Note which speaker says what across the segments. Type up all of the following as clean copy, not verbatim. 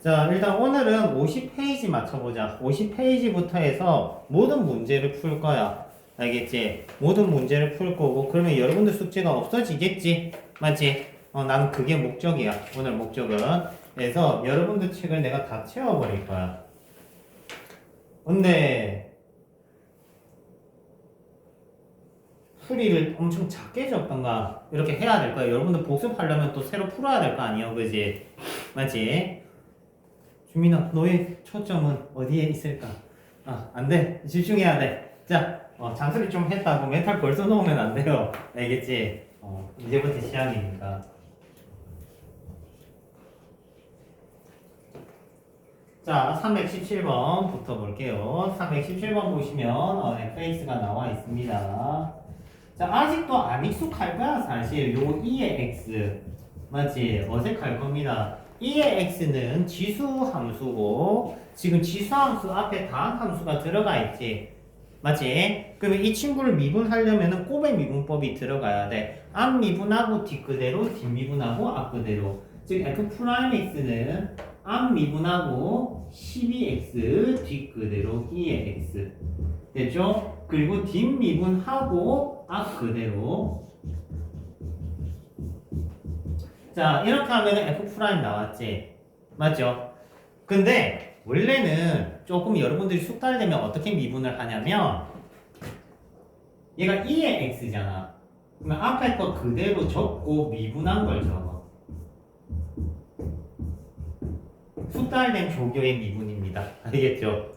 Speaker 1: 자, 일단 오늘은 50페이지 맞춰보자. 50페이지부터 해서 모든 문제를 풀 거야. 알겠지? 모든 문제를 풀 거고, 그러면 여러분들 숙제가 없어지겠지? 맞지? 나는 그게 목적이야. 오늘 목적은. 그래서 여러분들 책을 내가 다 채워버릴 거야. 근데, 풀이를 엄청 작게 적던가, 이렇게 해야 될 거야. 여러분들 복습하려면 또 새로 풀어야 될 거 아니야. 그지? 맞지? 주민아, 너의 초점은 어디에 있을까? 안 돼. 집중해야 돼. 자, 잔소리 좀 했다고 멘탈 벌써 놓으면 안 돼요. 알겠지? 이제부터 시작이니까. 자, 317번부터 볼게요. 317번 보시면 fx가 나와 있습니다. 자, 아직도 안 익숙할 거야, 사실. 요 2의 x. 맞지? 어색할 겁니다. 2의 x는 지수 함수고, 지금 지수 함수 앞에 다항 함수가 들어가 있지. 맞지? 그러면 이 친구를 미분하려면 곱의 미분법이 들어가야 돼. 앞 미분하고 뒤 그대로, 뒷 미분하고 앞 그대로. 즉, f'x는 앞 미분하고 12x, 뒤 그대로 2의 x. 됐죠? 그리고 뒷 미분하고 앞 그대로. 자, 이렇게 하면 f' 나왔지? 맞죠? 근데 원래는 조금 여러분들이 숙달되면 어떻게 미분을 하냐면 얘가 2의 x잖아. 그러면 앞에 거 그대로 적고 미분한 걸 적어. 숙달된 조교의 미분입니다. 알겠죠?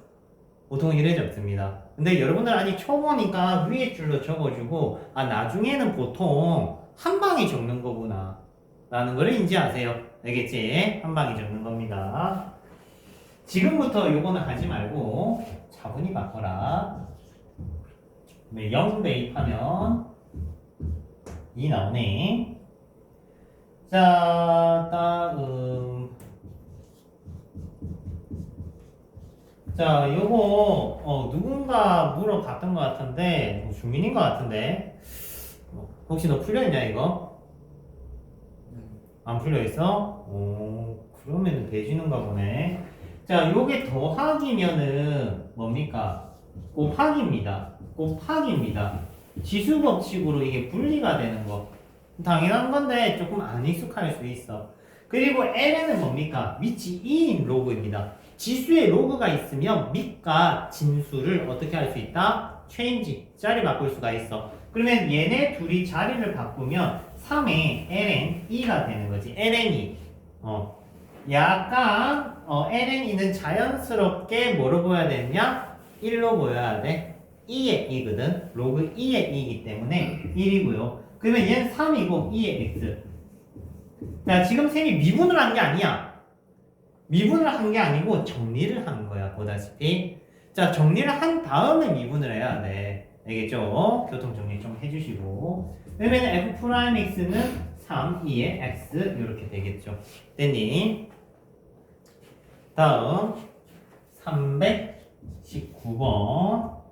Speaker 1: 보통 이래 적습니다. 근데 여러분들 아직 초보니까 위에 줄로 적어주고 나중에는 보통 한 방에 적는 거구나 라는 걸 인지하세요. 알겠지? 한 방에 적는 겁니다. 지금부터 요거는 하지 말고 차분히 바꿔라. 0 대입하면 2 나오네. 자, 다음. 자, 요거 누군가 물어봤던 것 같은데 주민인 것 같은데 혹시 너 풀려있냐 이거? 안 풀려있어? 그러면은 돼지는가 보네. 자, 요게 더하기면은 뭡니까? 곱하기입니다. 곱하기입니다. 지수 법칙으로 이게 분리가 되는 거 당연한 건데 조금 안 익숙할 수 있어. 그리고 ln은 뭡니까? 위치 2인 로그입니다. 지수에 로그가 있으면 밑과 진수를 어떻게 할 수 있다? 체인지, 자리 바꿀 수가 있어. 그러면 얘네 둘이 자리를 바꾸면 3의 ln 2가 되는 거지. ln 2. 약간 ln 2는 자연스럽게 뭐로 보여야 되느냐? 1로 보여야 돼. 2의 2거든. 로그 2의 2이기 때문에 1이고요. 그러면 얘는 3이고 2의 x. 자, 지금 쌤이 미분을 한 게 아니야. 미분을 한 게 아니고 정리를 한 거야. 보다시피. 자, 정리를 한 다음에 미분을 해야 돼. 알겠죠? 교통정리 좀 해주시고. 그러면 f'x는 3, 2의 x 이렇게 되겠죠. 됐니? 다음 319번.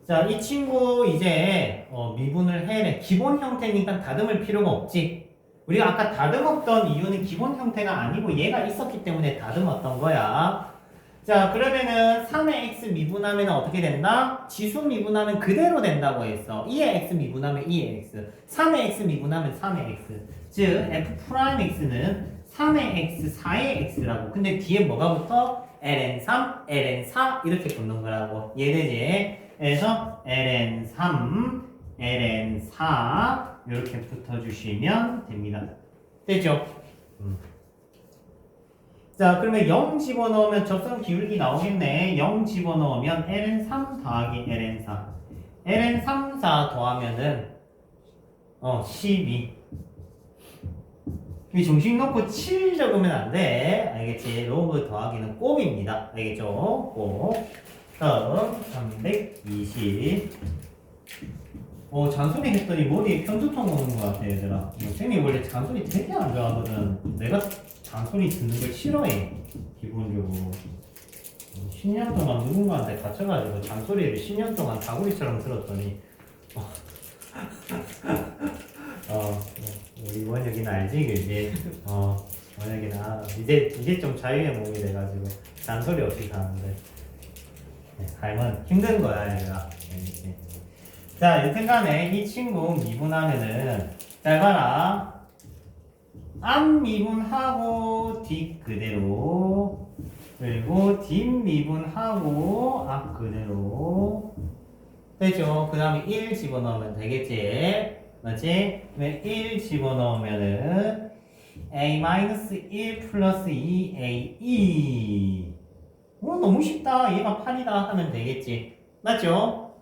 Speaker 1: 자, 이 친구 이제 미분을 해야 기본 형태니까 다듬을 필요가 없지. 우리가 아까 다듬었던 이유는 기본 형태가 아니고 얘가 있었기 때문에 다듬었던 거야. 자, 그러면은 3의 x 미분하면 어떻게 된다? 지수 미분하면 그대로 된다고 했어. 2의 x 미분하면 2의 x, 3의 x 미분하면 3의 x. 즉 f'x는 3의 x, 4의 x라고. 근데 뒤에 뭐가 붙어? ln3, ln4 이렇게 붙는 거라고. 얘네지. 그래서 ln3, ln4 이렇게 붙어주시면 됩니다. 됐죠? 자, 그러면 0 집어넣으면 접선 기울기 나오겠네. 0 집어넣으면 ln3 더하기 ln4. ln3, 4 더하면은 12. 이 중심 놓고 7 적으면 안 돼. 알겠지? 로그 더하기는 곱입니다. 알겠죠? 곱. 다음 320. 잔소리 했더니 머리에 편두통 오는 것 같아, 얘들아. 쌤이 원래 잔소리 되게 안 좋아하거든. 내가 잔소리 듣는 걸 싫어해, 기본적으로. 10년 동안 누군가한테 갇혀가지고 잔소리를 10년 동안 다구리처럼 들었더니 알지, 그지? 만약에 나 이제 좀 자유의 몸이 돼가지고 잔소리 없이 사는데 네, 삶은 힘든 거야, 얘들아. 알겠지? 자, 여튼간에 이 친구 미분하면은 잘 봐라. 앞 미분하고 뒷 그대로 그리고 뒷 미분하고 앞 그대로 되죠. 그 다음에 1 집어넣으면 되겠지. 맞지? 1 집어넣으면은 a-1 플러스 2a2 너무 쉽다. 얘가 8이다 하면 되겠지. 맞죠?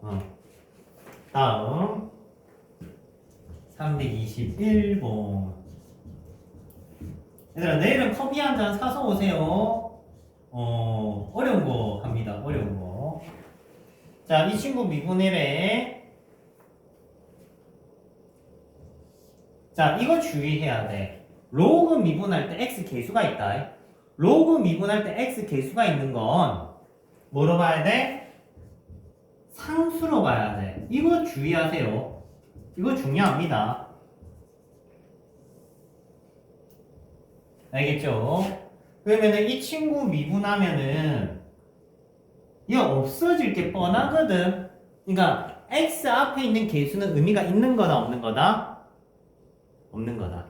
Speaker 1: 다음 321번. 얘들아, 내일은 커피 한 잔 사서 오세요. 어려운 거 합니다. 어려운 거. 자, 이 친구 미분해래. 자, 이거 주의해야 돼. 로그 미분할 때 x 개수가 있다. 로그 미분할 때 x 개수가 있는 건 뭐로 봐야 돼? 상수로 봐야 돼. 이거 주의하세요. 이거 중요합니다. 알겠죠? 그러면은 이 친구 미분하면은 이거 없어질 게 뻔하거든. 그러니까 x 앞에 있는 개수는 의미가 있는 거다 없는 거다? 없는 거다.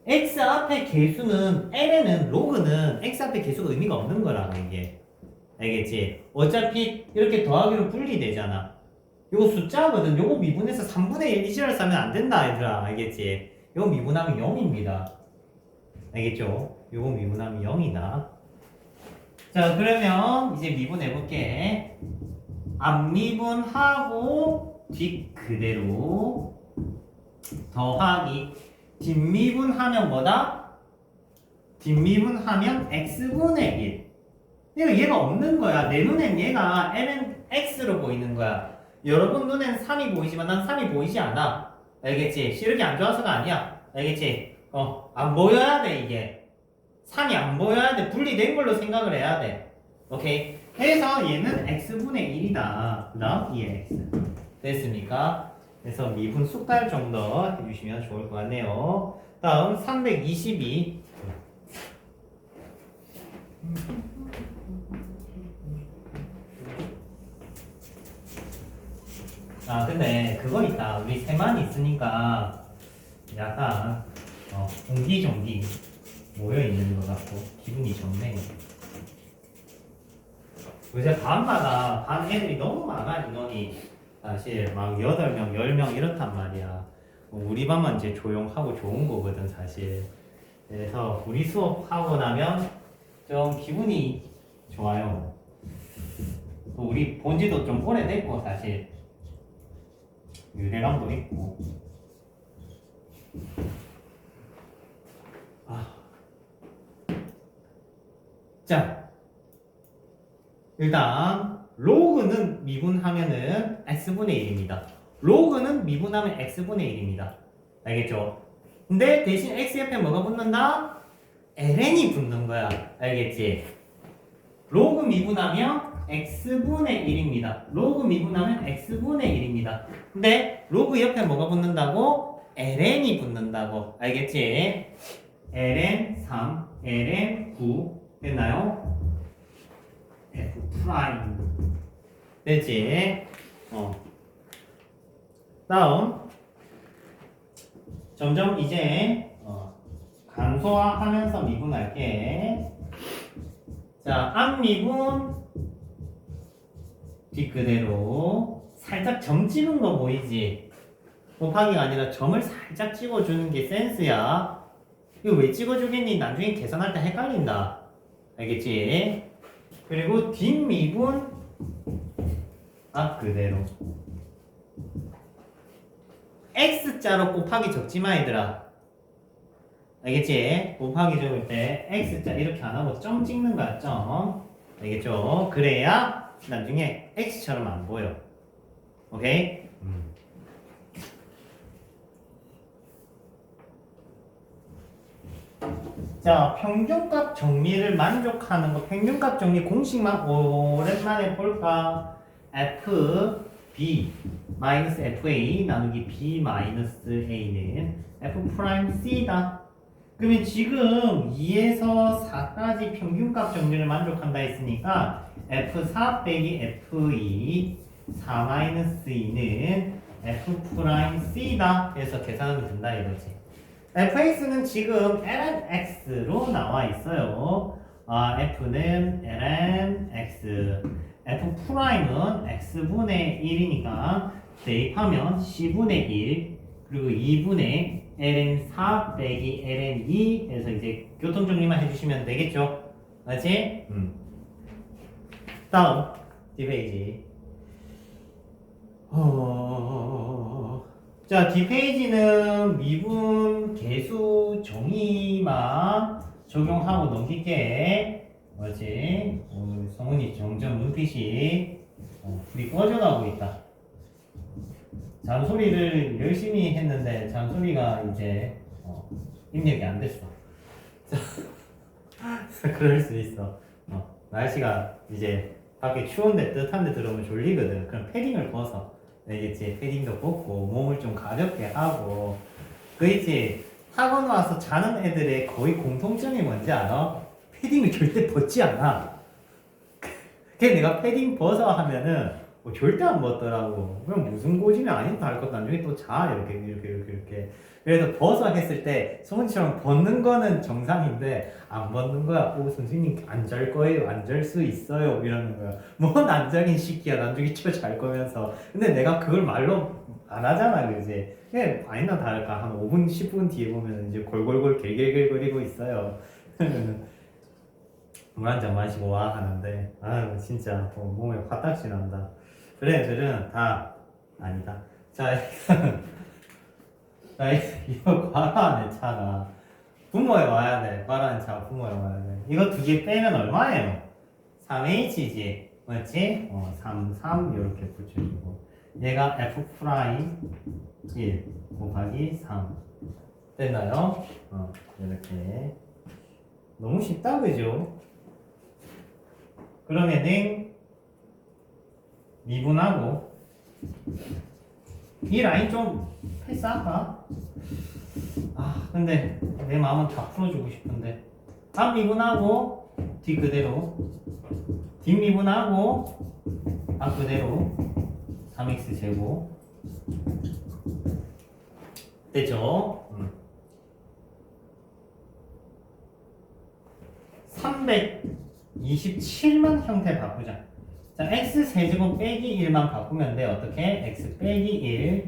Speaker 1: x 앞에 개수는 l에는 로그는 x 앞에 개수가 의미가 없는 거라고 이게. 알겠지? 어차피 이렇게 더하기로 분리되잖아. 이거 숫자거든. 요거 미분해서 3분의 1 이지랄 싸면 안 된다 얘들아. 알겠지? 요거 미분하면 0입니다. 알겠죠? 요거 미분하면 0이다. 자, 그러면 이제 미분해볼게. 앞미분하고 뒷 그대로 더하기 뒷미분하면 뭐다? 뒷미분하면 x분의 1. 그러니까 얘가 없는 거야. 내 눈엔 얘가 ln x로 보이는 거야. 여러분 눈엔 3이 보이지만 난 3이 보이지 않아. 알겠지? 시력이 안 좋아서가 아니야. 알겠지? 안 보여야 돼, 이게. 3이 안 보여야 돼. 분리된 걸로 생각을 해야 돼. 오케이? 그래서 얘는 x분의 1이다. 그 다음 2x. 됐습니까? 그래서 미분 숙달 정도 해주시면 좋을 것 같네요. 다음 322. 근데 그거 있다. 우리 세만 있으니까 약간 옹기종기 모여있는 것 같고 기분이 좋네. 요새 반마다 반 애들이 너무 많아. 인원이 사실 막 8명, 10명 이렇단 말이야. 우리 반만 이제 조용하고 좋은 거거든 사실. 그래서 우리 수업하고 나면 좀 기분이 좋아요. 또 우리 본지도 좀 오래됐고 사실 유대감도 있고. 자, 일단 로그는 미분하면은 x분의 1입니다. 로그는 미분하면 x분의 1입니다. 알겠죠? 근데 대신 x 옆에 뭐가 붙는다? ln이 붙는 거야. 알겠지? 로그 미분하면 x분의 1입니다. 로그 미분하면 x분의 1입니다. 근데 로그 옆에 뭐가 붙는다고? ln이 붙는다고. 알겠지? ln 3, ln 9 됐나요? f 프라임 됐지? 다음 점점 이제 간소화하면서 미분할게. 자, 앞미분 뒷그대로 살짝 점 찍은 거 보이지? 곱하기가 아니라 점을 살짝 찍어주는 게 센스야. 이거 왜 찍어주겠니? 나중에 계산할 때 헷갈린다. 알겠지? 그리고 뒷미분 앞 그대로 x자로 곱하기 적지마 얘들아. 알겠지? 곱하기 적을 때 x자 이렇게 안 하고 점 찍는 거야. 점. 알겠죠? 그래야 나중에 x처럼 안 보여. 오케이? 자, 평균값 정리를 만족하는 거. 평균값 정리 공식만 오랜만에 볼까? f, b 마이너스 FA 나누기 B 마이너스 A는 F 프라임 C다. 그러면 지금 2에서 4까지 평균값 정리를 만족한다 했으니까 F4 빼기 F2 4 마이너스 2는 F 프라임 C다 해서 계산하면 된다 이거지. fx는 지금 lnx로 나와 있어요. f는 lnx, f 프라임은 x분의 1이니까 대입하면 c분의 1 그리고 2분의 ln4 빼기 ln2 해서 이제 교통정리만 해주시면 되겠죠? 맞지? 다음 뒷페이지. 자, 뒷페이지는 미분 개수 정의만 적용하고 넘길게. 뭐지? 성훈이 점점 눈빛이 불이 꺼져가고 있다. 잔소리를 열심히 했는데 잔소리가 이제 입력이 안 됐어. 그럴 수 있어. 날씨가 이제 밖에 추운데 뜨뜻한데 들어오면 졸리거든. 그럼 패딩을 벗어. 알겠지? 패딩도 벗고 몸을 좀 가볍게 하고. 그 있지? 학원 와서 자는 애들의 거의 공통점이 뭔지 알아? 패딩을 절대 벗지 않아. 그게 내가 패딩 벗어 하면은 절대 안 벗더라고. 그럼 무슨 고집이 아닌다 할 것도 나중에 또 자. 이렇게. 그래서 벗어 했을 때 소문처럼 벗는 거는 정상인데 안 벗는 거야. 선생님 안 잘 거예요. 안 잘 수 있어요. 이러는 거야. 뭔 안 자긴 시키야. 나중에 잘 거면서. 근데 내가 그걸 말로 안 하잖아. 그지? 그냥 아니나 다를까. 한 5분, 10분 뒤에 보면 이제 골골골 개개개거리고 있어요. 물 한 잔 마시고 와 하는데 아유 진짜 몸에 화딱지 난다. 그래 애들은 다 아니다. 자 이거 과라는 차가 분모에 와야 돼. 과라는 차가 분모에 와야 돼. 이거 두 개 빼면 얼마예요? 3H지 맞지? 3 이렇게 붙여주고 얘가 F 프라임 1 곱하기 3 됐나요? 이렇게 너무 쉽다 그죠? 그러면은 미분하고 이 라인 좀 패스할까? 근데 내 마음은 다 풀어주고 싶은데 앞 미분하고 뒤 그대로 뒷 미분하고 앞 그대로 3x 제곱 됐죠? 327만 형태 바꾸자. 자, x 세제곱 빼기 1만 바꾸면 돼. 어떻게? x 빼기 1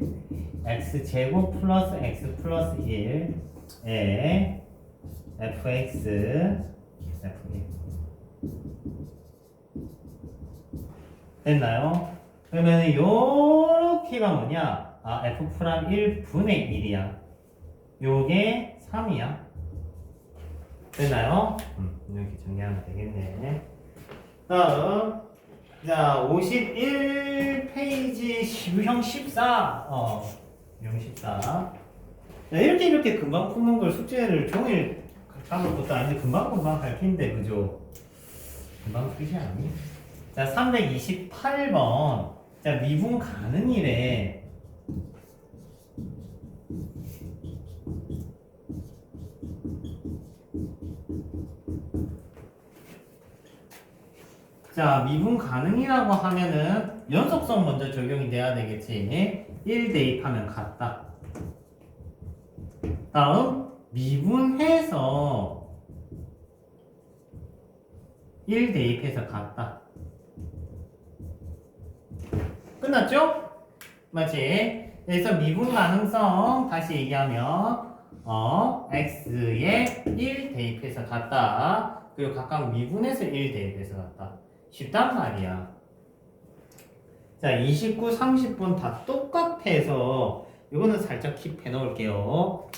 Speaker 1: x 제곱 플러스 x 플러스 1에 fx f1 됐나요? 그러면 요렇게가 뭐냐? f 프라임 1분의 1이야. 요게 3이야. 됐나요? 이렇게 정리하면 되겠네. 다음 자 51페이지 유형 14 유형 14 자, 이렇게 금방 푸는 걸 숙제를 종일 잡을 것도 아닌데 금방 밝힌데 그죠? 금방 풀지 않니? 자 328번 자 미분 가능이래. 자, 미분 가능이라고 하면은 연속성 먼저 적용이 돼야 되겠지. 1 대입하면 같다. 다음, 미분해서 1 대입해서 같다. 끝났죠? 맞지? 그래서 미분 가능성 다시 얘기하면 x에 1 대입해서 같다. 그리고 각각 미분해서 1 대입해서 같다. 쉽단 말이야. 자, 29, 30분 다 똑같아서 이거는 살짝 킵해 놓을게요.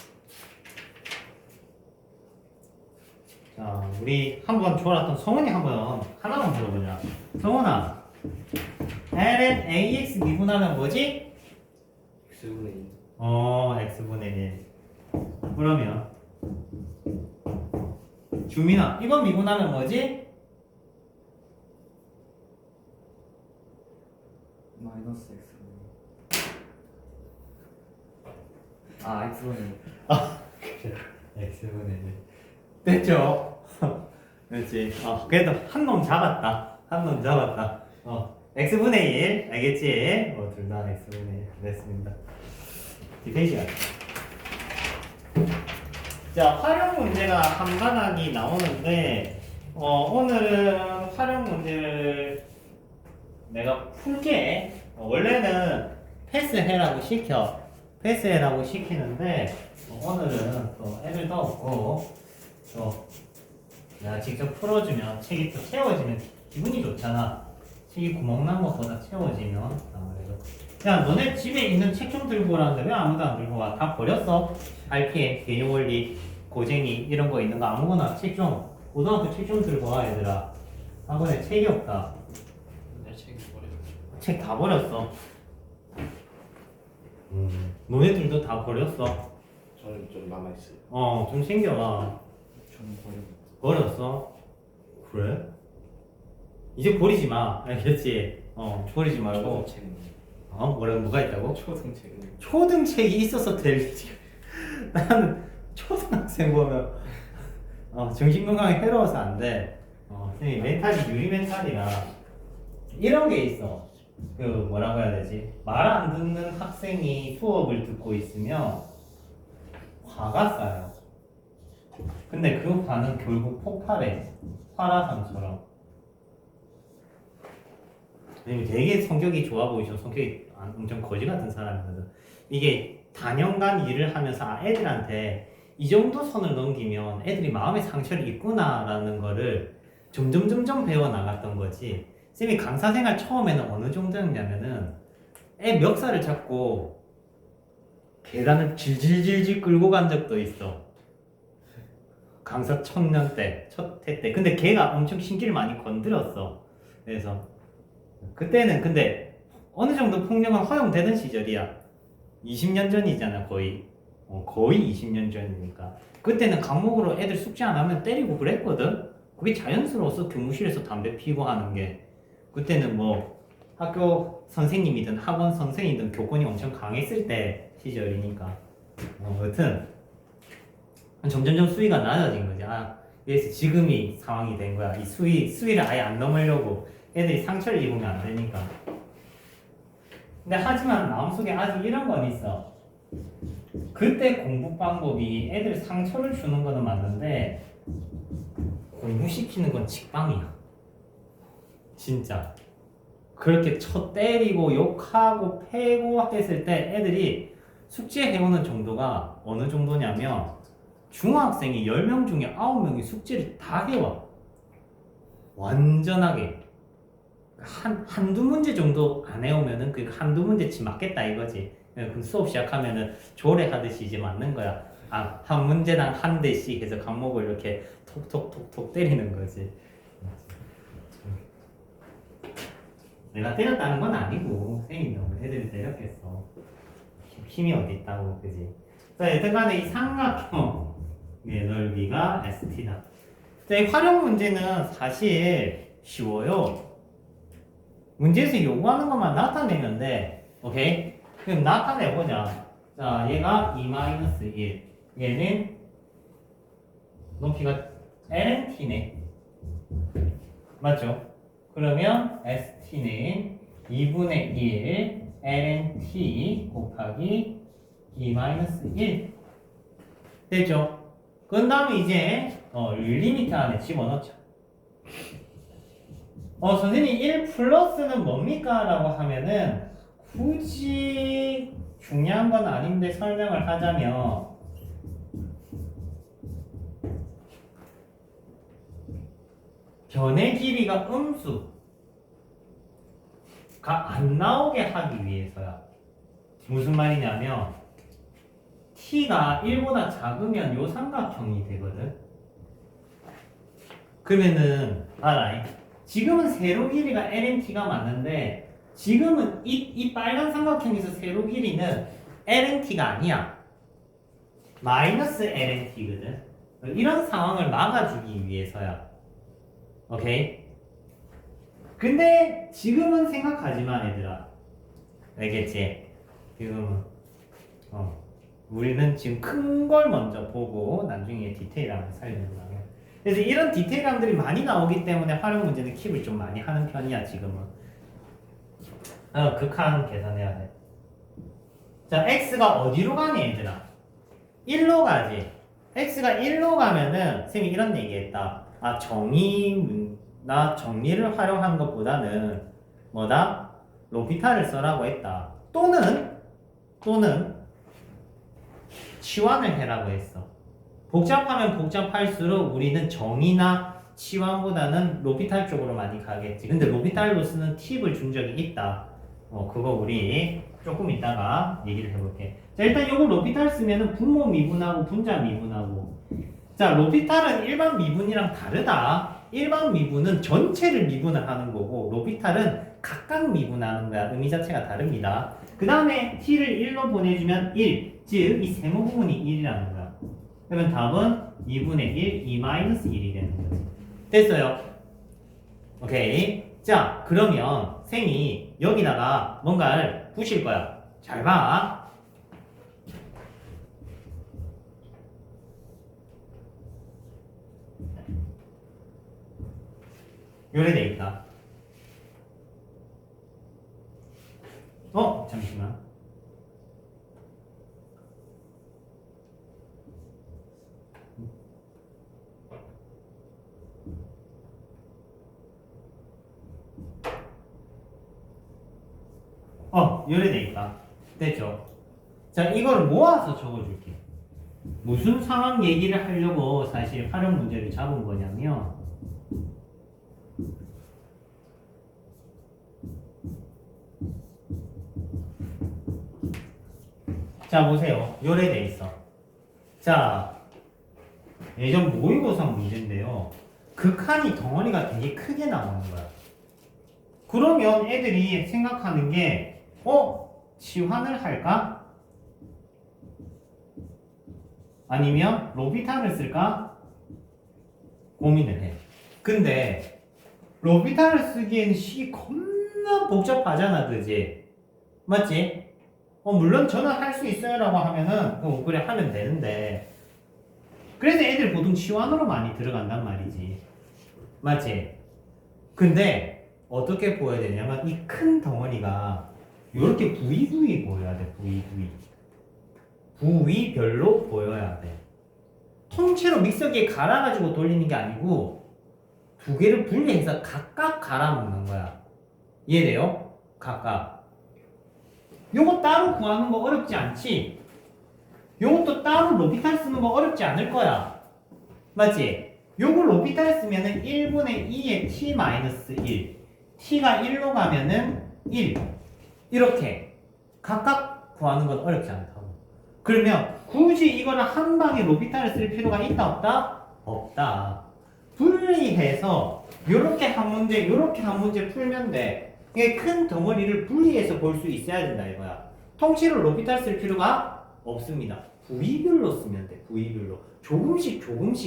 Speaker 1: 자, 우리 한번 좋았던 성훈이 한번 하나만 물어보자. 성훈아, ln ax 미분하면 뭐지?
Speaker 2: x분의 1.
Speaker 1: x분의 1. 그러면 주민아, 이건 미분하면 뭐지?
Speaker 2: 마이너스 x분의 아 X분의
Speaker 1: x분의 1 됐죠? 그렇지. 그래도 한 놈 잡았다. 한 놈 잡았다. x분의 1 알겠지? 둘 다 x분의 1 됐습니다. 디펜시가. 자, 활용 문제가 한 가닥이 나오는데 오늘은 활용 문제를 내가 풀게. 원래는 패스해라고 시키는데 오늘은 또 애들도 없고 또 내가 직접 풀어주면 책이 또 채워지면 기분이 좋잖아. 책이 구멍 난 것보다 채워지면 아무래도. 야, 너네 집에 있는 책 좀 들고 오라는데 왜 아무도 안 들고 와? 다 버렸어? RPM, 개념원리, 고쟁이 이런 거 있는 거 아무거나 책 좀, 고등학교 책 좀 들고 와 얘들아. 학원에 책이 없다.
Speaker 2: 내 책이 버려.
Speaker 1: 책 다 버렸어. 너네들도 다 버렸어.
Speaker 2: 저는 좀 남아 있어요.
Speaker 1: 좀 챙겨와.
Speaker 2: 저는
Speaker 1: 버렸어? 그래? 이제 버리지 마. 알겠지? 버리지 말고.
Speaker 2: 책.
Speaker 1: 뭐가 있다고?
Speaker 2: 초등책.
Speaker 1: 초등책이 있어서 될 일이지. 나는 초등학생 보면 정신건강에 해로워서 안 돼. 선생님 멘탈이 유리 멘탈이라 이런 게 있어. 그 뭐라고 해야 되지? 말 안 듣는 학생이 수업을 듣고 있으면 화가 쌓여. 근데 그 화는 결국 폭발해. 화라산처럼. 선생님이 되게 성격이 좋아 보이셔. 성격이 엄청 거지 같은 사람이거든. 이게 단연간 일을 하면서 애들한테 이 정도 선을 넘기면 애들이 마음의 상처를 입구나라는 거를 점점 배워 나갔던 거지. 쌤이 강사 생활 처음에는 어느 정도였냐면은 애 멱살을 잡고 계단을 질질질질 끌고 간 적도 있어. 강사 첫 해 때. 근데 걔가 엄청 신기를 많이 건드렸어. 그래서 그때는 근데 어느 정도 폭력은 허용되던 시절이야. 20년 전이잖아 거의. 거의 20년 전이니까. 그때는 강목으로 애들 숙제 안 하면 때리고 그랬거든. 그게 자연스러웠어. 교무실에서 담배 피고 하는 게. 그때는 뭐 학교 선생님이든 학원 선생이든 교권이 엄청 강했을 때 시절이니까. 여튼 점점점 수위가 낮아진 거지. 그래서 지금이 상황이 된 거야. 이 수위를 아예 안 넘으려고 애들이 상처를 입으면 안 되니까. 근데 하지만 마음속에 아직 이런 건 있어. 그때 공부 방법이 애들 상처를 주는 거는 맞는데 공부시키는 건 직방이야. 진짜. 그렇게 때리고 욕하고 패고 했을 때 애들이 숙제 해오는 정도가 어느 정도냐면 중학생이 10명 중에 9명이 숙제를 다 해와. 완전하게. 한두 문제 정도 안 해오면은 그 한두 문제치 맞겠다 이거지. 그럼 수업 시작하면은 조례하듯이 이제 맞는 거야. 한 문제당 한 대씩 해서 과목을 이렇게 톡톡톡톡 때리는 거지. 내가 때렸다는 건 아니고 선생님이 너무 애들을 때렸겠어. 힘이 어디 있다고, 그지? 자, 여튼간에 이 삼각형의 넓이가 ST다. 자, 이 활용 문제는 사실 쉬워요. 문제에서 요구하는 것만 나타내면 돼. 오케이? 그럼 나타내보자. 자, 얘가 2-1. 얘는 높이가 lnt네. 맞죠? 그러면 st는 2분의 1 lnt 곱하기 2-1 됐죠? 그 다음에 이제 리미트 안에 집어넣자. 선생님 1 플러스는 뭡니까? 라고 하면은 굳이 중요한 건 아닌데 설명을 하자면 변의 길이가 음수가 안 나오게 하기 위해서야. 무슨 말이냐면 t가 1보다 작으면 요 삼각형이 되거든. 그러면은 알아. 지금은 세로 길이가 lnt가 맞는데 지금은 이 빨간 삼각형에서 세로 길이는 lnt가 아니야. 마이너스 lnt거든. 이런 상황을 막아주기 위해서야. 오케이? 근데 지금은 생각하지마 얘들아. 알겠지? 지금은 우리는 지금 큰 걸 먼저 보고 나중에 디테일함을 살리는 거예요. 그래서 이런 디테일함들이 많이 나오기 때문에 활용 문제는 킵을 좀 많이 하는 편이야 지금은. 극한 계산해야 돼. 자, x가 어디로 가니 얘들아? 1로 가지. x가 1로 가면은 선생님이 이런 얘기했다. 아, 정의나 정리를 활용한 것보다는 뭐다? 로피탈을 써라고 했다. 또는 치환을 해라고 했어. 복잡하면 복잡할수록 우리는 정의나 치환보다는 로피탈 쪽으로 많이 가겠지. 근데 로피탈로 쓰는 팁을 준 적이 있다. 그거 우리 조금 이따가 얘기를 해볼게. 자, 일단 요거 로피탈 쓰면은 분모 미분하고 분자 미분하고. 자, 로피탈은 일반 미분이랑 다르다. 일반 미분은 전체를 미분을 하는 거고, 로피탈은 각각 미분하는 거야. 의미 자체가 다릅니다. 그 다음에 t를 1로 보내주면 1, 즉 이 세모 부분이 1이라는 거야. 그러면 답은 2분의 1, 2-1이 되는 거지. 됐어요? 오케이. 자, 그러면 쌤이 여기다가 뭔가를 부실 거야. 잘 봐. 요래 돼 있다. 잠시만. 요래 돼 있다. 됐죠? 자, 이걸 모아서 적어줄게. 무슨 상황 얘기를 하려고 사실 활용 문제를 잡은 거냐면, 자, 보세요. 요래 돼 있어. 자, 예전 모의고사 문제인데요. 극한이 덩어리가 되게 크게 나오는 거야. 그러면 애들이 생각하는 게, 치환을 할까? 아니면 로피탈을 쓸까? 고민을 해. 근데 로피탈을 쓰기에는 식이 겁나 복잡하잖아, 그지? 맞지? 물론 저는 할 수 있어요 라고 하면은 그래 하면 되는데, 그래서 애들 보통 치환으로 많이 들어간단 말이지. 맞지? 근데 어떻게 보여야 되냐면 이 큰 덩어리가 이렇게 부위 보여야 돼. 부위별로 보여야 돼. 통째로 믹서기에 갈아가지고 돌리는 게 아니고 두 개를 분리해서 각각 갈아 먹는 거야. 이해돼요? 각각. 요거 따로 구하는 거 어렵지 않지? 요것도 따로 로피탈 쓰는 거 어렵지 않을 거야. 맞지? 요거 로피탈 쓰면은 1분의 2의 t-1. t가 1로 가면은 1. 이렇게 각각 구하는 건 어렵지 않다고. 그러면 굳이 이거를 한 방에 로피탈을 쓸 필요가 있다 없다? 없다. 분리해서 요렇게 한 문제 요렇게 한 문제 풀면 돼. 이게 큰 덩어리를 분리해서 볼 수 있어야 된다 이거야. 통째로 로피탈 쓸 필요가 없습니다. 부위별로 쓰면 돼. 부위별로 조금씩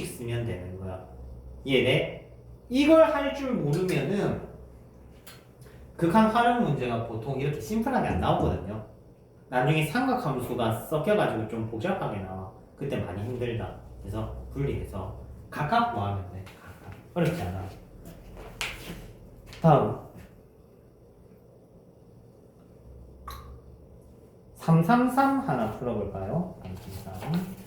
Speaker 1: 쓰면 되는 거야. 이해돼? 이걸 할 줄 모르면은 극한 활용 문제가 보통 이렇게 심플하게 안 나오거든요. 나중에 삼각함수가 섞여가지고 좀 복잡하게 나와. 그때 많이 힘들다. 그래서 분리해서 각각 구하면 돼. 각각. 어렵지 않아. 다음 333 하나 풀어볼까요? 333.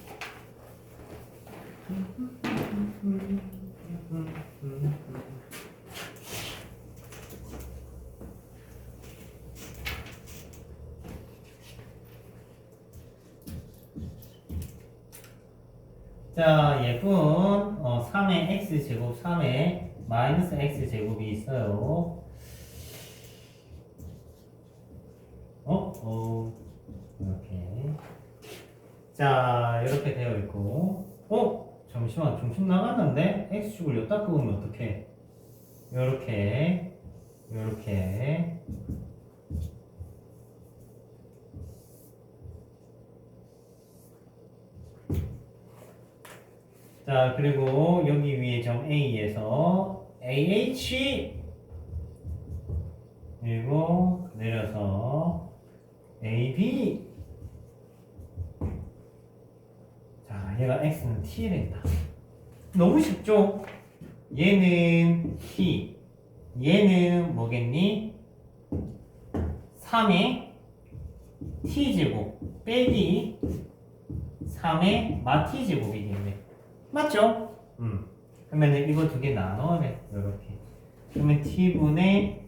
Speaker 1: 자, 예쁜 3의 x제곱 3의 마이너스 x제곱이 있어요. 이렇게. 자, 이렇게 되어 있고. 잠시만, 중심 나갔는데? x축을 여기다 끄면 어떡해? 요렇게. 자, 그리고 여기 위에 점 A에서 AH 그리고 내려서 AB 얘가 x는 t랜다. 너무 쉽죠? 얘는 t, 얘는 뭐겠니? 3의 t제곱 빼기 3의 마 t제곱이겠네. 맞죠? 그러면 이거 두 개 나눠내. 이렇게. 그러면 t분의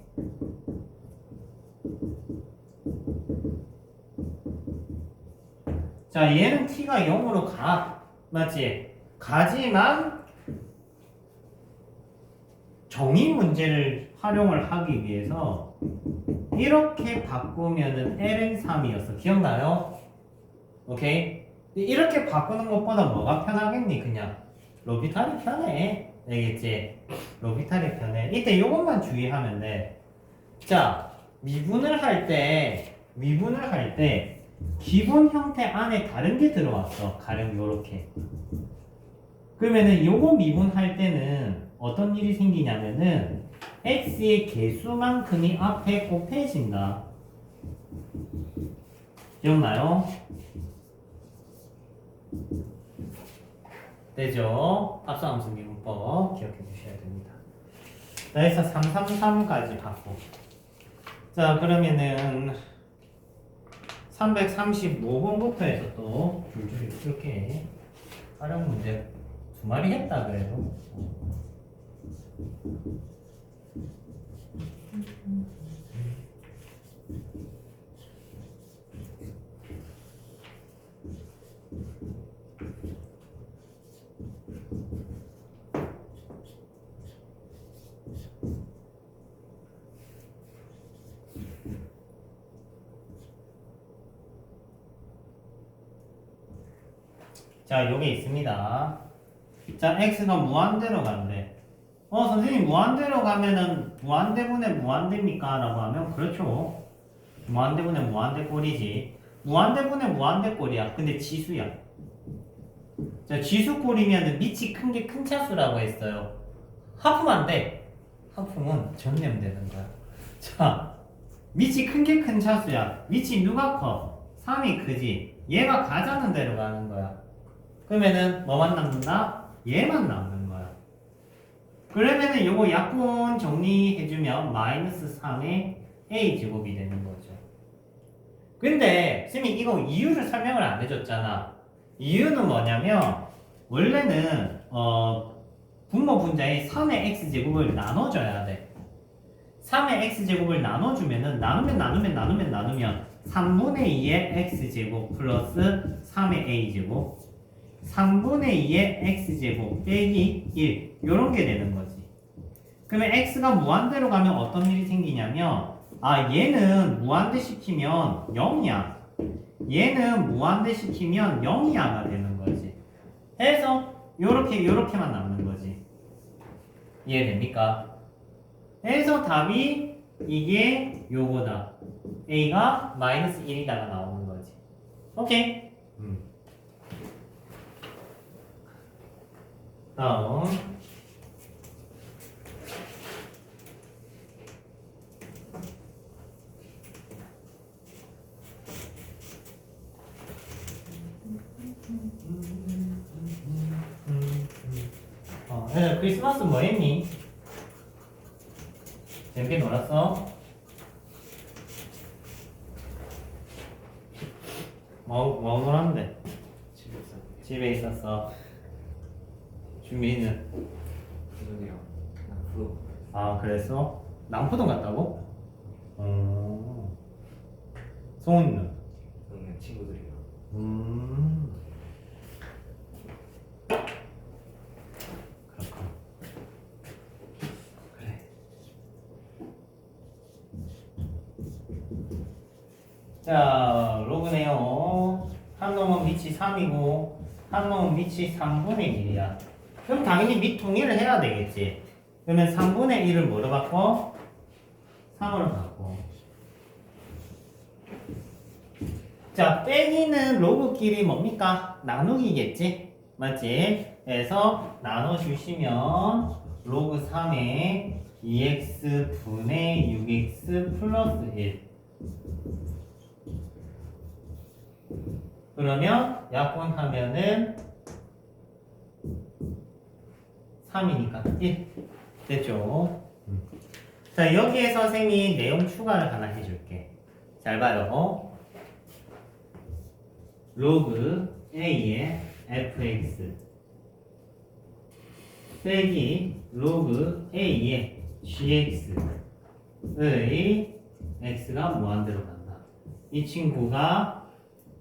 Speaker 1: 자, 얘는 t가 0으로 가. 맞지? 가지만 정의 문제를 활용을 하기 위해서 이렇게 바꾸면은 ln 3이었어. 기억나요? 오케이? 이렇게 바꾸는 것보다 뭐가 편하겠니? 그냥 로피탈이 편해. 알겠지? 로피탈이 편해. 이때 요것만 주의하면 돼. 자, 미분을 할 때 기본 형태 안에 다른 게 들어왔어. 가령 요렇게. 그러면은 요거 미분할 때는 어떤 일이 생기냐면은 x의 개수만큼이 앞에 곱해진다. 기억나요? 되죠? 합성함수 미분법 기억해 두셔야 됩니다. 자, 그래서 333까지 받고. 자, 그러면은 335번부터 해서 또 줄줄이 이렇게 활용 문제 두 마리 했다 그래도. 자, 요게 있습니다. 자, x가 무한대로 간대. 선생님, 무한대로 가면은 무한대분의 무한대입니까? 라고 하면, 그렇죠. 무한대분의 무한대 꼴이지. 무한대분의 무한대 꼴이야. 근데 지수야. 자, 지수 꼴이면 밑이 큰 게 큰 차수라고 했어요. 하프면 안 돼. 하프면 전염되는 거야. 자, 밑이 큰 게 큰 차수야. 밑이 누가 커? 3이 크지. 얘가 가자는 대로 가는 거야. 그러면은 뭐만 남는다? 얘만 남는 거야. 그러면은 요거 약분 정리해주면 마이너스 3의 a제곱이 되는 거죠. 근데 쌤이 이거 이유를 설명을 안 해줬잖아. 이유는 뭐냐면 원래는 분모 분자에 3의 x제곱을 나눠줘야 돼. 3의 x제곱을 나눠주면은 나누면 3분의 2의 x제곱 플러스 3의 a제곱 3분의 2의 x제곱 빼기 1 요런 게 되는 거지. 그러면 x가 무한대로 가면 어떤 일이 생기냐면 얘는 무한대 시키면 0이야. 얘는 무한대 시키면 0이야가 되는 거지. 해서 요렇게만 남는 거지. 이해됩니까? 해서 답이 이게 요거다. a가 마이너스 1이다가 나오는 거지. 오케이? 다음 애들 크리스마스 뭐 했니? 재밌게 놀았어? 뭐 놀았는데? 집에 있었어. 준비는?
Speaker 2: 부동이랑 남부.
Speaker 1: 그랬어? 남포동 갔다고? 송은이는?
Speaker 2: 그냥 친구들이랑.
Speaker 1: 그렇군. 그래. 자, 로그네요. 한 놈은 밑이 3이고 한 놈은 밑이 3분의 1이야. 그럼 당연히 밑 통일을 해야 되겠지. 그러면 3분의 1을 뭐로 바꿔? 3으로 바꿔. 자, 빼기는 로그끼리 뭡니까? 나누기겠지? 맞지? 그래서 나눠주시면 로그 3에 2x분의 6x 플러스 1 그러면 약분하면은 3이니까 1 됐죠? 자 여기에 선생님이 내용 추가를 하나 해줄게. 잘 봐요. 로그 A의 fx 빼기 로그 A의 gx의 x가 무한대로 간다. 이 친구가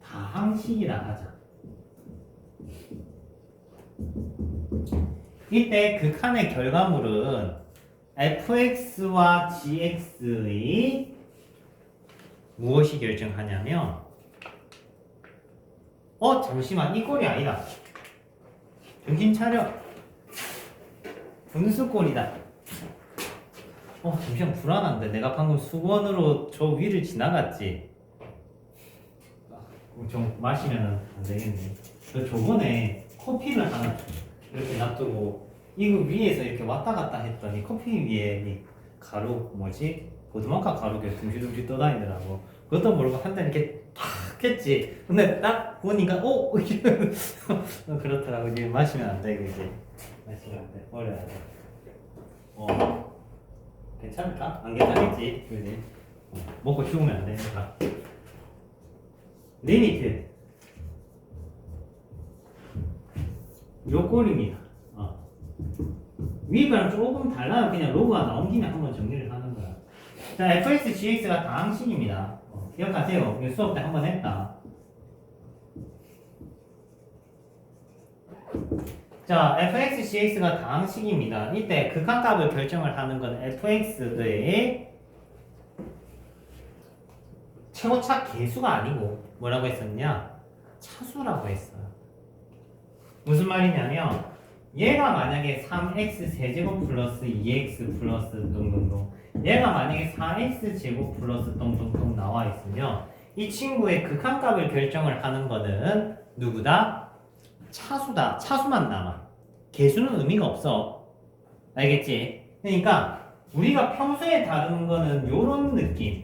Speaker 1: 다항식이라 하자. 이때 극한의 결과물은 fx와 gx의 무엇이 결정하냐면 잠시만 이 꼴이 아니다. 정신 차려. 분수 꼴이다. 잠시만 불안한데 내가 방금 수건으로 저 위를 지나갔지. 좀 마시면 안 되겠네. 저 저번에 커피를 하나 이렇게 놔두고 이거 위에서 이렇게 왔다 갔다 했더니 커피 위에 이 가루 뭐지? 보드마카 가루가 둥실둥실 떠다니더라고. 그것도 모르고 한 대 이렇게 탁 했지. 근데 딱 보니까 그렇더라고. 이제 마시면 안 돼. 이제 마시면 안 돼. 버려야 돼. 괜찮을까? 안 괜찮겠지. 그지? 먹고 죽으면 안 되니까. 리미트. 요 꼴입니다. 위가 조금 달라요. 그냥 로그가 나온 김에 한번 정리를 하는 거야. 자, fx, gx가 다항식입니다. 기억하세요. 이거 수업 때 한번 했다. 자, fx, gx가 다항식입니다. 이때 극한값을 결정을 하는 건 fx의 최고차 계수가 아니고 뭐라고 했었냐? 차수라고 했어요. 무슨 말이냐면 얘가 만약에 3x 세제곱 플러스 2x 플러스 똥똥똥 얘가 만약에 4x 제곱 플러스 똥똥똥 나와 있으면 이 친구의 극한값을 결정을 하는 거는 누구다? 차수다. 차수만 남아. 개수는 의미가 없어. 알겠지? 그러니까 우리가 평소에 다루는 거는 요런 느낌.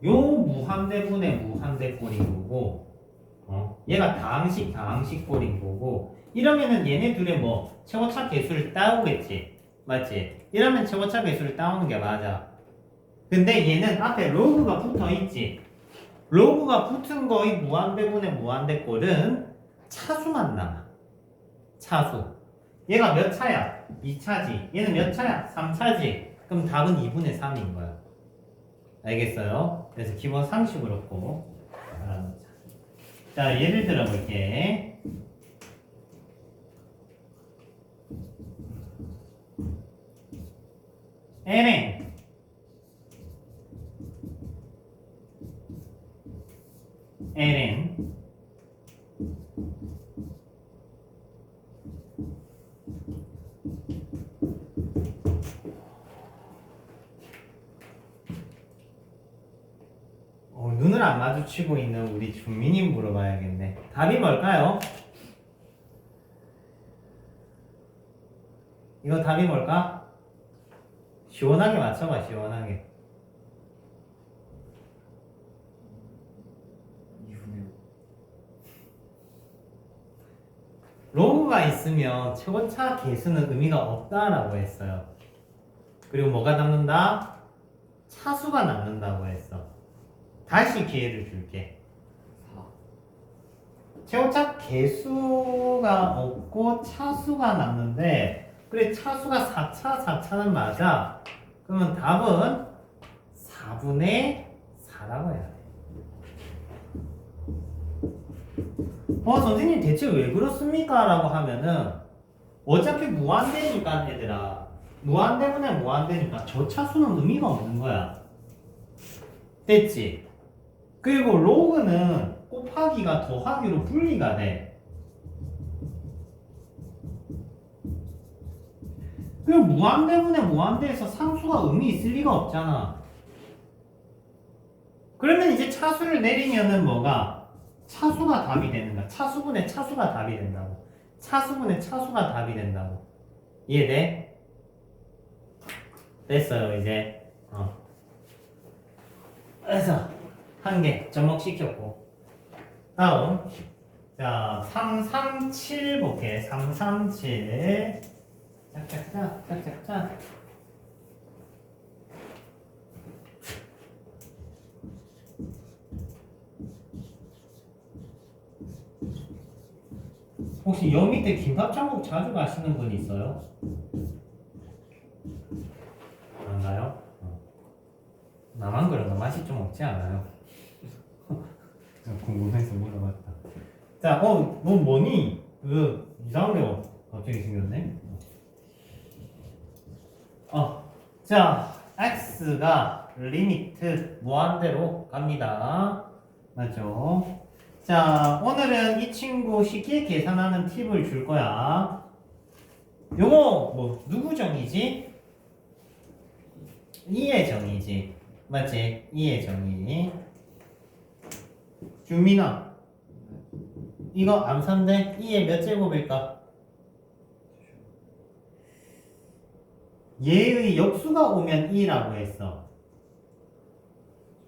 Speaker 1: 요 무한대분의 무한대꼴인 거고 얘가 다항식 꼴인 거고 이러면은 얘네 둘의 뭐 최고차 계수를 따오겠지. 맞지? 이러면 최고차 계수를 따오는 게 맞아. 근데 얘는 앞에 로그가 붙어 있지. 로그가 붙은 거의 무한대분의 무한대꼴은 차수만 남아. 차수. 얘가 몇 차야? 2차지. 얘는 몇 차야? 3차지. 그럼 답은 2분의 3인 거야. 알겠어요? 그래서 기본 상식으로 꼭 알아놓자. 자, 예를 들어 볼게. ln 눈을 안 마주치고 있는 우리 준민이 물어봐야겠네. 답이 뭘까요? 이거 답이 뭘까? 시원하게 맞춰봐. 시원하게.
Speaker 2: 2분의
Speaker 1: 로그가 있으면 최고차 계수는 의미가 없다라고 했어요. 그리고 뭐가 남는다? 차수가 남는다고 했어. 다시 기회를 줄게.
Speaker 2: 4.
Speaker 1: 최고차 계수가 없고 차수가 남는데 그래 차수가 4차는 맞아. 그러면 답은 4분의 4라고 해야 돼. 선생님 대체 왜 그렇습니까? 라고 하면은 어차피 무한대니까 얘들아 무한대분의 무한대니까 저 차수는 의미가 없는 거야. 됐지? 그리고 로그는 곱하기가 더하기로 분리가 돼. 그리고 무한대분의 무한대에서 상수가 의미 있을 리가 없잖아. 그러면 이제 차수를 내리면은 뭐가? 차수가 답이 되는 거야. 차수분의 차수가 답이 된다고. 차수분의 차수가 답이 된다고. 이해돼? 됐어요 이제. 그래서 한 개 접목시켰고 다음 자, 337 볼게. 337. 짝짝짝, 짝짝짝. 혹시 여 밑에 김밥 천국 자주 가시는 분 있어요? 그런가요? 나만 그런가? 맛이 좀 없지 않아요? 궁금해서 물어봤다. 자, 너 뭐니? 이상한 게 갑자기 생겼네. 자, x가 리미트 무한대로 갑니다. 맞죠? 자, 오늘은 이 친구 쉽게 계산하는 팁을 줄 거야. 요거 누구 정의지? 이의 정의지. 맞지? 이의 정의. 규민아, 이거 암산데 2의 몇 제곱일까? 얘의 역수가 오면 2라고 했어.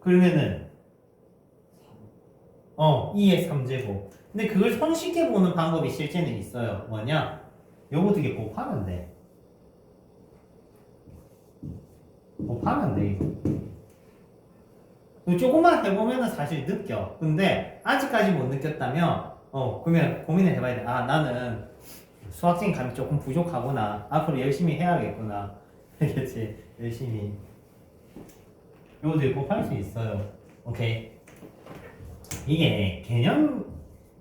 Speaker 1: 그러면은 2의 3제곱. 근데 그걸 손쉽게 보는 방법이 실제는 있어요. 뭐냐? 요거 되게 곱하면 돼. 곱하면 돼, 이거. 조금만 해보면은 사실 느껴. 근데 아직까지 못 느꼈다면 그러면 고민을 해봐야 돼. 아, 나는 수학적인 감이 조금 부족하구나. 앞으로 열심히 해야겠구나. 알겠지? 열심히. 요거 되게 곱할 수 있어요. 오케이. 이게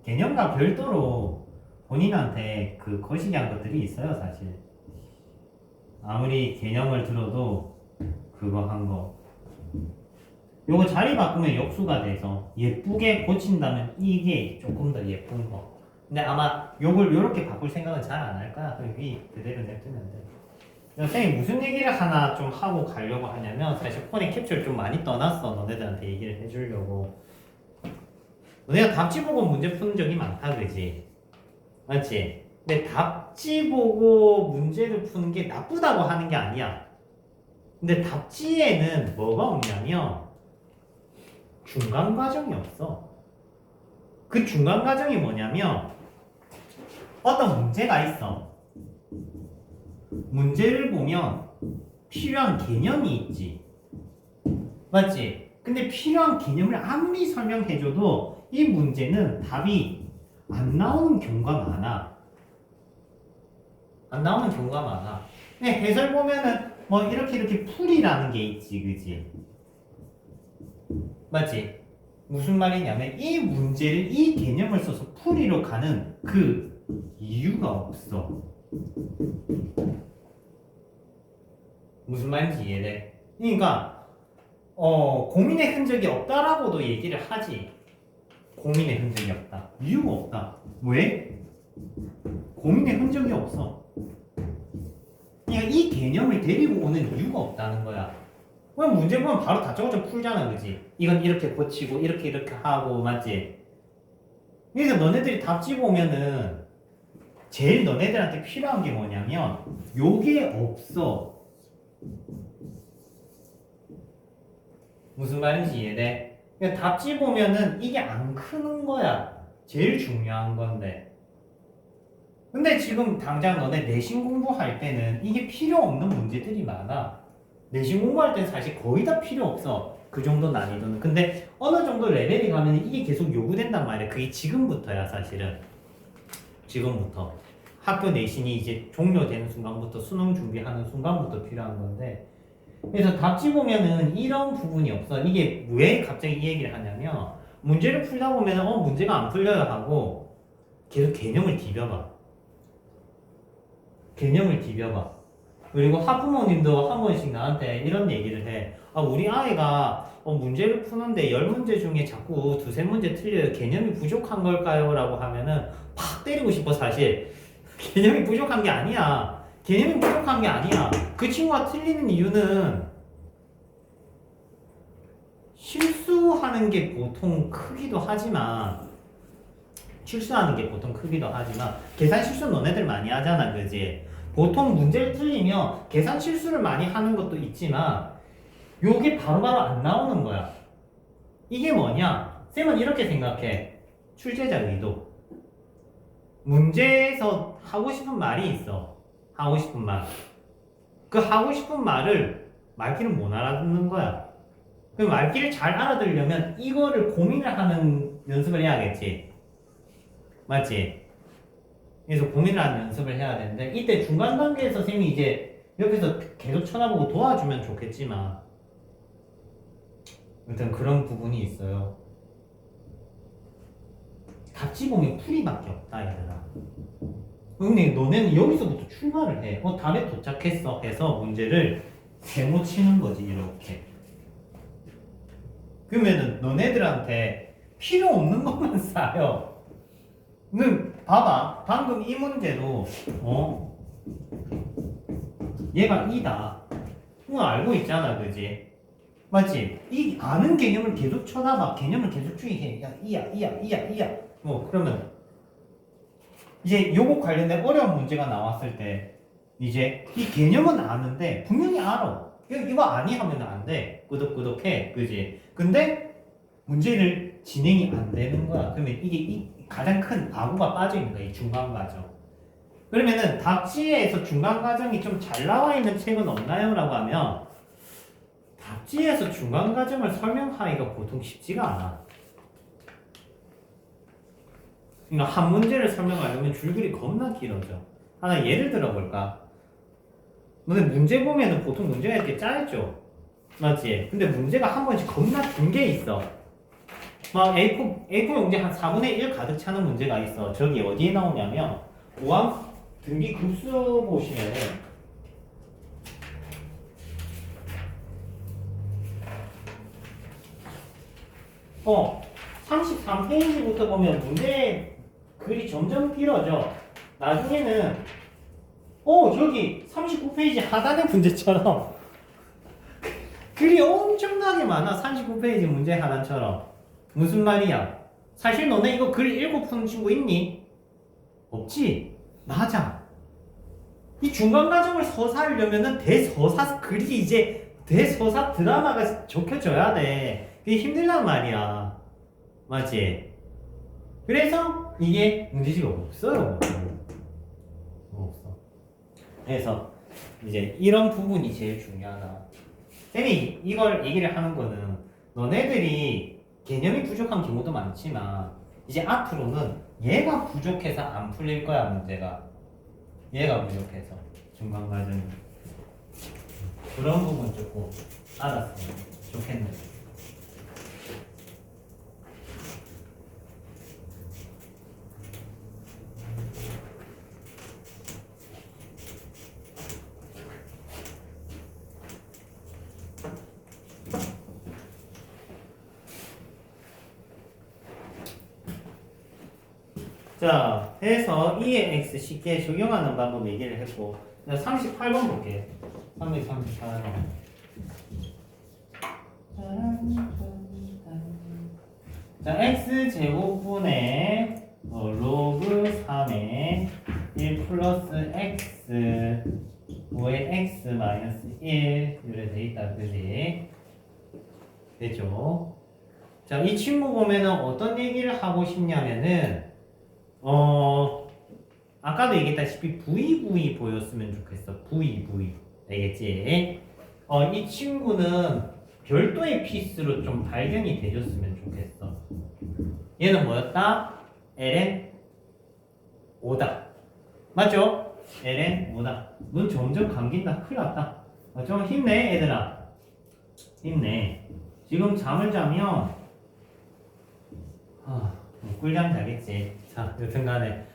Speaker 1: 개념과 별도로 본인한테 그 거시기 한 것들이 있어요, 사실. 아무리 개념을 들어도 그거 한 거. 요거 자리 바꾸면 역수가 돼서 예쁘게 고친다면 이게 조금 더 예쁜 거. 근데 아마 요걸 요렇게 바꿀 생각은 잘 안 할 거야. 그럼 위 그대로 냅두면 돼. 선생님 무슨 얘기를 하나 좀 하고 가려고 하냐면 사실 폰에 캡처를 좀 많이 떠났어. 너네들한테 얘기를 해주려고. 너네가 답지 보고 문제 푸는 적이 많다 그지? 맞지? 근데 답지 보고 문제를 푸는 게 나쁘다고 하는 게 아니야. 근데 답지에는 뭐가 없냐면 중간 과정이 없어. 그 중간 과정이 뭐냐면 어떤 문제가 있어. 문제를 보면 필요한 개념이 있지. 맞지? 근데 필요한 개념을 아무리 설명해줘도 이 문제는 답이 안 나오는 경우가 많아. 안 나오는 경우가 많아. 근데 해설 보면은 뭐 이렇게 풀이라는 게 있지, 그지? 맞지? 무슨 말이냐면 이 문제를 이 개념을 써서 풀이로 가는 그 이유가 없어. 무슨 말인지 이해돼? 그러니까 고민의 흔적이 없다라고도 얘기를 하지. 고민의 흔적이 없다. 이유가 없다. 왜? 고민의 흔적이 없어. 그러니까 이 개념을 데리고 오는 이유가 없다는 거야. 그럼 문제 보면 바로 다짜고짜 풀잖아, 그지? 이건 이렇게 고치고 이렇게 하고, 맞지? 그래서 너네들이 답지 보면은 제일 너네들한테 필요한 게 뭐냐면 요게 없어. 무슨 말인지 이해돼? 그러니까 답지 보면은 이게 안 크는 거야. 제일 중요한 건데. 근데 지금 당장 너네 내신 공부할 때는 이게 필요 없는 문제들이 많아. 내신 공부할 때는 사실 거의 다 필요 없어. 그 정도 난이도는. 근데 어느 정도 레벨이 가면 이게 계속 요구된단 말이야. 그게 지금부터야, 사실은. 지금부터. 학교 내신이 이제 종료되는 순간부터 수능 준비하는 순간부터 필요한 건데. 그래서 답지 보면은 이런 부분이 없어. 이게 왜 갑자기 이 얘기를 하냐면 문제를 풀다 보면은 문제가 안 풀려요 하고 계속 개념을 디벼봐. 개념을 디벼봐. 그리고 학부모님도 한 번씩 나한테 이런 얘기를 해. 우리 아이가 문제를 푸는데 10문제 중에 자꾸 2-3문제 틀려요. 개념이 부족한 걸까요? 라고 하면은 팍 때리고 싶어, 사실. 개념이 부족한 게 아니야. 개념이 부족한 게 아니야. 그 친구가 틀리는 이유는 실수하는 게 보통 크기도 하지만 계산 실수 너네들 많이 하잖아, 그지? 보통 문제를 틀리면 계산 실수를 많이 하는 것도 있지만 요게 바로바로 안 나오는 거야. 이게 뭐냐? 쌤은 이렇게 생각해. 출제자 의도. 문제에서 하고 싶은 말이 있어. 하고 싶은 말. 그 하고 싶은 말을 말귀를 못 알아듣는 거야. 그 말귀를 잘 알아들으려면 이거를 고민을 하는 연습을 해야겠지. 맞지? 그래서 고민을 하는 연습을 해야 되는데 이때 중간 단계에서 선생님이 이제 옆에서 계속 쳐다보고 도와주면 좋겠지만 일단 그런 부분이 있어요. 답지 보면 풀이밖에 없다 얘들아. 근데 너네는 여기서부터 출발을 해. 답에 도착했어 해서 문제를 세모 치는 거지 이렇게. 그러면은 너네들한테 필요 없는 것만 쌓여. 는 봐봐. 방금 이 문제도 얘가 이다. 그거 알고 있잖아, 그지? 맞지? 이 아는 개념을 계속 쳐다봐. 개념을 계속 주의해. 야, 이야. 그러면 이제 요거 관련된 어려운 문제가 나왔을 때 이제 이 개념은 아는데 분명히 알아. 이거 아니 하면 안 돼. 끄덕끄덕해. 그지? 근데 문제를 진행이 안 되는 거야. 그러면 이게 이 가장 큰 아구가 빠져 있는 거야. 이 중간 과정. 그러면은 답지에서 중간 과정이 좀 잘 나와 있는 책은 없나요? 라고 하면 답지에서 중간 과정을 설명하기가 보통 쉽지가 않아. 그러니까 한 문제를 설명하려면 줄글이 겁나 길어져. 하나 예를 들어 볼까? 너네 문제 보면은 보통 문제가 이렇게 짧죠? 맞지? 근데 문제가 한 번씩 겁나 긴 게 있어. 막 A4 용지 한 4분의 1 가득 차는 문제가 있어. 저기 어디에 나오냐면 5항 등기 급수 보시면은 33페이지부터 보면 문제 글이 점점 길어져. 나중에는 저기 39페이지 하단의 문제처럼 글이 엄청나게 많아. 39페이지 문제 하단처럼. 무슨 말이야? 사실 너네 이거 글 읽고 푸는 친구 있니? 없지? 맞아. 이 중간 과정을 서사하려면은 대서사 글이 이제 대서사 드라마가 적혀져야 돼. 그게 힘들단 말이야. 맞지? 그래서 이게 문제지가 없어요. 없어. 그래서 이제 이런 부분이 제일 중요하다. 쌤이 이걸 얘기를 하는 거는 너네들이 개념이 부족한 경우도 많지만 이제 앞으로는 얘가 부족해서 안 풀릴 거야 문제가. 얘가 부족해서 중간 과정이. 그런 부분 조금 알았으면 좋겠네. 자, 해서 2의 x 쉽게 적용하는 방법 얘기를 했고 38번 볼게. 338번. 자, x제곱분의 로그 3의 1 플러스 x 5의 x 마이너스 1 이렇게 돼 있다. 그지? 됐죠? 자, 이 친구 보면은 어떤 얘기를 하고 싶냐면은 아까도 얘기했다시피 VV 보였으면 좋겠어. VV. 알겠지? 이 친구는 별도의 피스로 좀 발견이 되줬으면 좋겠어. 얘는 뭐였다? ln 5다. 맞죠? ln 5다. 눈 점점 감긴다. 큰일 났다. 좀 힘내, 얘들아. 힘내. 지금 잠을 자면 꿀잠 자겠지. 자, 여튼간에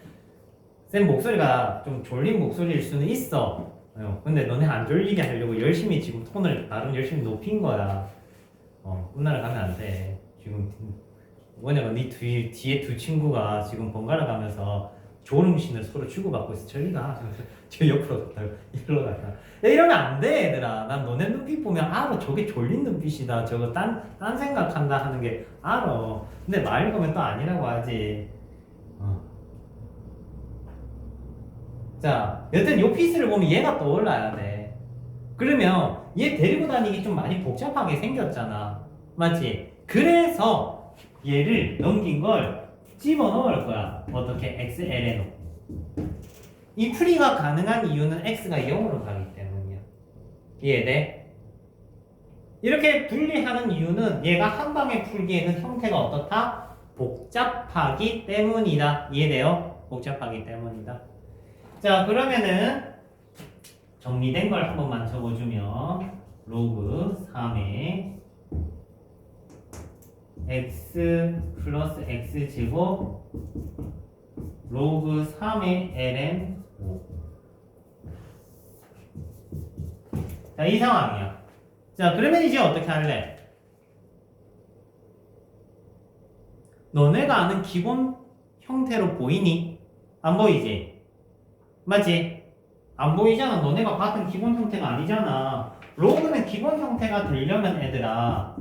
Speaker 1: 쌤 목소리가 좀 졸린 목소리일 수는 있어. 근데 너네 안 졸리게 하려고 열심히 지금 톤을 나름 열심히 높인 거야. 끝나러 가면 안 돼. 지금 뭐냐면 네 뒤에 두 친구가 지금 번갈아 가면서 졸음신을 서로 주고받고 있어. 저리 가. 저 옆으로 갔다가 이리로 갔다. 야, 이러면 안 돼, 얘들아. 난 너네 눈빛 보면 알아. 저게 졸린 눈빛이다. 저거 딴 생각한다 하는 게 알아. 근데 말 거면 또 아니라고 하지. 자, 여튼 요 피스를 보면 얘가 떠올라야 돼. 그러면 얘 데리고 다니기 좀 많이 복잡하게 생겼잖아. 맞지? 그래서 얘를 넘긴 걸 집어넣을 거야. 어떻게? xln으로. 이 풀이가 가능한 이유는 x가 0으로 가기 때문이야. 이해돼? 이렇게 분리하는 이유는 얘가 한 방에 풀기에는 형태가 어떻다? 복잡하기 때문이다. 이해돼요? 복잡하기 때문이다. 자, 그러면은 정리된 걸 한번만 적어주면 로그 3의 x 플러스 x제곱 로그 3의 ln 5. 자, 이 상황이야. 자, 그러면 이제 어떻게 할래? 너네가 아는 기본 형태로 보이니? 안 보이지? 맞지? 안 보이잖아. 너네가 봤던 기본 형태가 아니잖아. 로그는 기본 형태가 되려면 애들아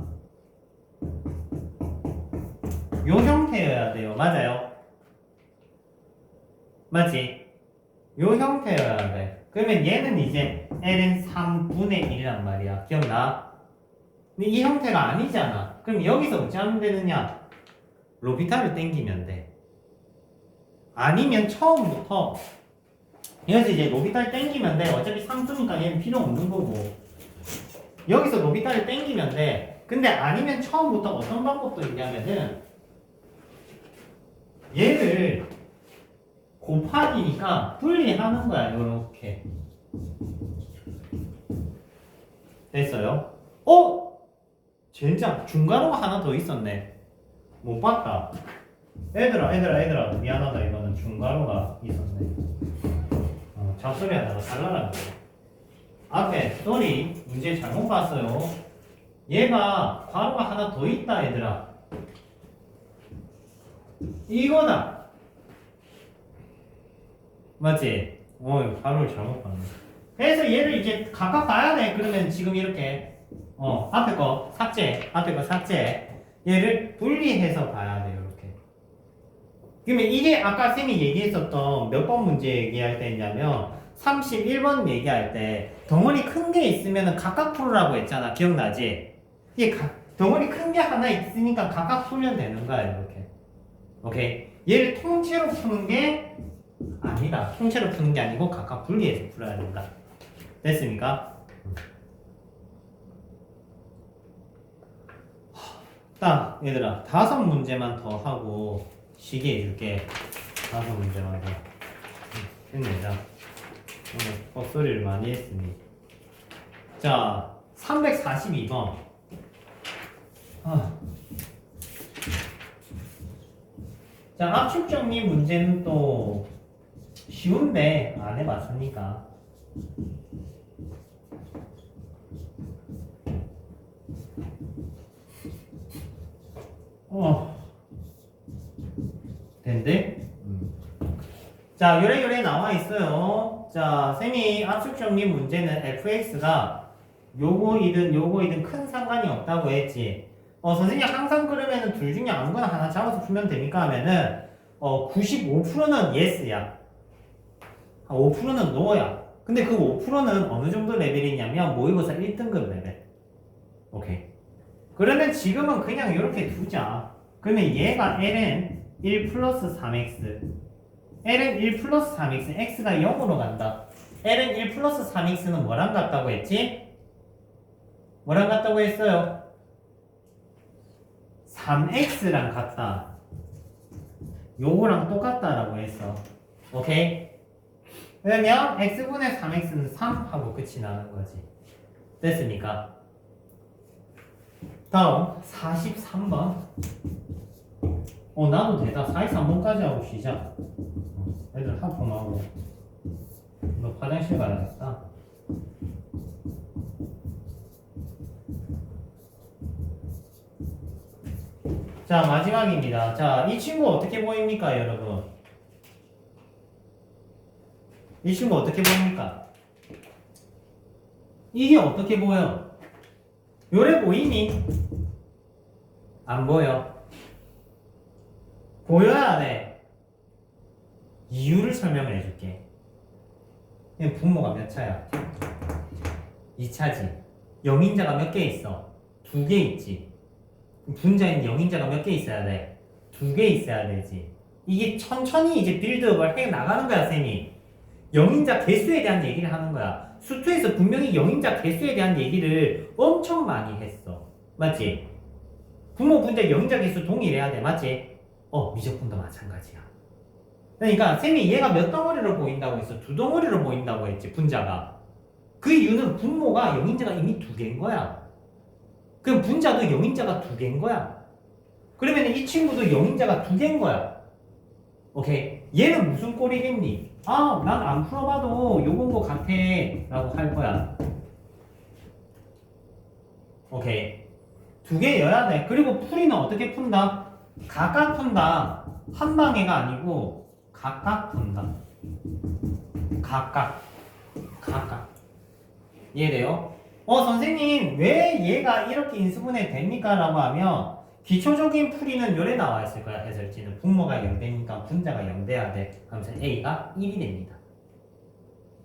Speaker 1: 요 형태여야 돼요. 맞아요? 맞지? 요 형태여야 돼. 그러면 얘는 이제 ln 3분의 1이란 말이야. 기억나? 근데 이 형태가 아니잖아. 그럼 여기서 어찌 하면 되느냐? 로피탈을 땡기면 돼. 아니면 처음부터 여기서 이제 로피탈 땡기면 돼. 어차피 상수니까 얘는 필요 없는 거고. 여기서 로피탈을 땡기면 돼. 근데 아니면 처음부터 어떤 방법도 있냐면은 얘를 곱하기니까 분리하는 거야. 요렇게. 됐어요? 진짜 중괄호가 하나 더 있었네. 못 봤다. 얘들아 미안하다. 이거는 중괄호가 있었네. 잡소리 하다가 달라라는 거야. 앞에 쏘리 문제 잘못 봤어요. 얘가 괄호가 하나 더 있다. 얘들아 이거다. 맞지? 괄호를 잘못 봤네. 그래서 얘를 이제 각각 봐야 돼. 그러면 지금 이렇게 앞에 거 삭제, 앞에 거 삭제. 얘를 분리해서 봐야 돼. 이렇게. 그러면 이게 아까 쌤이 얘기했었던 몇 번 문제 얘기할 때냐면 31번 얘기할 때 덩어리 큰 게 있으면 각각 풀으라고 했잖아. 기억나지? 이게 덩어리 큰 게 하나 있으니까 각각 풀면 되는 거야. 이렇게. 오케이? 얘를 통째로 푸는 게 아니다. 통째로 푸는 게 아니고 각각 분리해서 풀어야 된다. 됐습니까? 딱 얘들아 5문제만 더 하고 쉬게 해줄게. 5문제만 더. 힘내자. 오늘 헛소리를 많이 했으니. 자 342번. 자 압축 정리 문제는 또 쉬운데 안 해봤으니까. 된대? 자, 요래 나와 있어요. 자, 쌤이 압축 정리 문제는 fx가 요거이든 큰 상관이 없다고 했지. 선생님 항상 그러면은 둘 중에 아무거나 하나 잡아서 풀면 됩니까? 하면은 95%는 yes야. 5%는 no야. 근데 그 5%는 어느 정도 레벨이냐면 모의고사 1등급 레벨. 오케이. 그러면 지금은 그냥 이렇게 두자. 그러면 얘가 ln 1 플러스 3x ln 1 플러스 3x x가 0으로 간다. ln 1 플러스 3x는 뭐랑 같다고 했지? 뭐랑 같다고 했어요? 3x랑 같다. 요거랑 똑같다라고 했어. 오케이? 그러면 x분의 3x는 3 하고 끝이 나는 거지. 됐습니까? 다음 43번. 나도 되다. 43번까지 하고 쉬자. 애들 하품하고. 너 화장실 가야겠다. 자, 마지막입니다. 자, 이 친구 어떻게 보입니까, 여러분? 이 친구 어떻게 보입니까? 이게 어떻게 보여? 요래 보이니? 안 보여. 보여야 돼. 이유를 설명을 해줄게. 분모가 몇 차야? 2차지. 영인자가 몇 개 있어? 2개 있지. 분자인 영인자가 몇 개 있어야 돼? 두 개 있어야 되지. 이게 천천히 이제 빌드업을 해 나가는 거야, 쌤이. 영인자 개수에 대한 얘기를 하는 거야. 수투에서 분명히 영인자 개수에 대한 얘기를 엄청 많이 했어. 맞지? 분모 분자 영인자 개수 동일해야 돼. 맞지? 미적분도 마찬가지야. 그러니까 쌤이 얘가 몇 덩어리로 보인다고 했어? 두 덩어리로 보인다고 했지, 분자가. 그 이유는 분모가 영인자가 이미 두 개인 거야. 그럼 분자도 영인자가 두 개인 거야. 그러면 이 친구도 영인자가 두 개인 거야. 오케이? 얘는 무슨 꼴이겠니? 난 안 풀어봐도 요건 거 같아 라고 할 거야. 오케이? 두 개여야 돼. 그리고 풀이는 어떻게 푼다? 각각 푼다. 한 방에가 아니고 각각 푼다. 각각. 이해돼요? 선생님 왜 얘가 이렇게 인수분해 됩니까? 라고 하면 기초적인 풀이는 요래 나와 있을 거야. 해설지는 분모가 0되니까 분자가 0돼야 돼. 하면서 A가 1이 됩니다.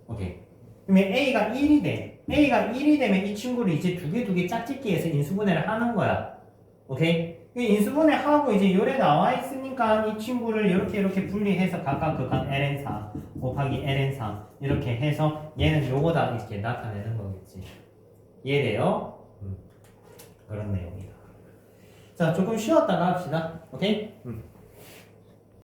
Speaker 1: 오케이. 그러면 A가 1이 돼. A가 1이 되면 이 친구를 이제 두 개 짝짓기해서 인수분해를 하는 거야. 오케이? 인수분해 하고 이제 요래 나와 있으니까 이 친구를 이렇게 분리해서 각각 극한 ln4 곱하기 ln3 이렇게 해서 얘는 요거다 이렇게 나타내는 거겠지. 이해돼요? 그런 내용이다. 자, 조금 쉬었다가 합시다. 오케이?